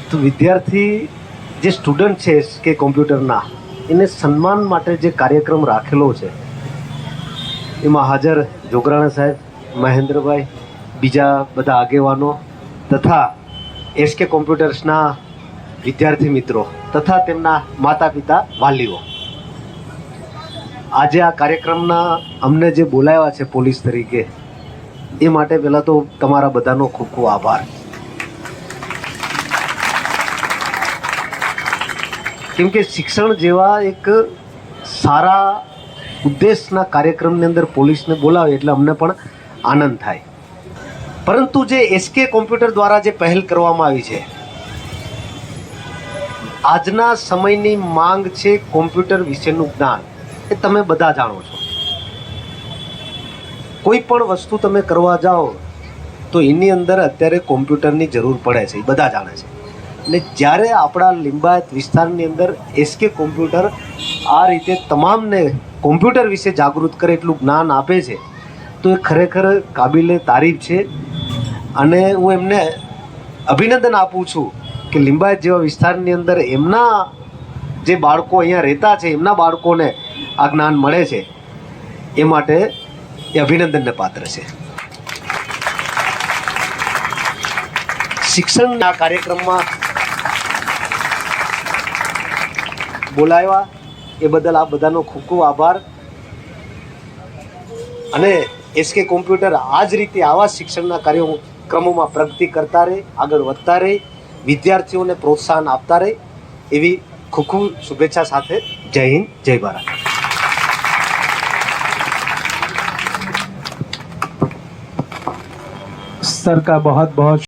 તો વિદ્યાર્થી જે સ્ટુડન્ટ છે કે કોમ્પ્યુટરના એને સન્માન માટે જે કાર્યક્રમ રાખેલો છે એમાં હાજર જોગરાણા સાહેબ, મહેન્દ્રભાઈ, બીજા બધા આગેવાનો તથા એસકે કોમ્પ્યુટર્સના વિદ્યાર્થી મિત્રો તથા તેમના માતા પિતા, વાલીઓ, આજે આ કાર્યક્રમના અમને જે બોલાવ્યા છે પોલીસ તરીકે એ માટે પહેલાં તો તમારા બધાનો ખૂબ ખૂબ આભાર. કેમ કે શિક્ષણ જેવા એક સારા ઉદ્દેશના કાર્યક્રમની અંદર પોલીસને બોલાવે એટલે અમને પણ આનંદ થાય. પરંતુ જે એસકે કોમ્પ્યુટર દ્વારા જે પહેલ કરવામાં આવી છે, આજના સમયની માંગ છે કોમ્પ્યુટર વિશેનું જ્ઞાન. એ તમે બધા જાણો છો. કોઈ પણ વસ્તુ તમે કરવા જાઓ તો એની અંદર અત્યારે કોમ્પ્યુટરની જરૂર પડે છે, એ બધા જાણે છે. એટલે જ્યારે આપણા લિંબાયત વિસ્તારની અંદર એસકે કોમ્પ્યુટર આ રીતે તમામને કોમ્પ્યુટર વિશે જાગૃત કરે એટલું જ્ઞાન આપે છે તો એ ખરેખર કાબિલે તારીફ છે. અને હું એમને અભિનંદન આપું છું કે લિંબાયત જેવા વિસ્તારની અંદર એમના જે બાળકો અહીંયા રહેતા છે એમના બાળકોને આ જ્ઞાન મળે છે, એ માટે એ અભિનંદનને પાત્ર છે. શિક્ષણના કાર્યક્રમમાં બોલાવ્યા એ બદલ આ બધાનો ખૂબ ખૂબ આભાર. અને એસકે કોમ્પ્યુટર આ જ રીતે આવા શિક્ષણના કાર્યક્રમોમાં પ્રગતિ કરતા રહે, આગળ વધતા રહે, વિદ્યાર્થીઓને પ્રોત્સાહન આપતા રહે એવી ખૂબ ખૂબ શુભેચ્છા સાથે જય હિન્દ, જય ભારત. सर का बहुत बहुत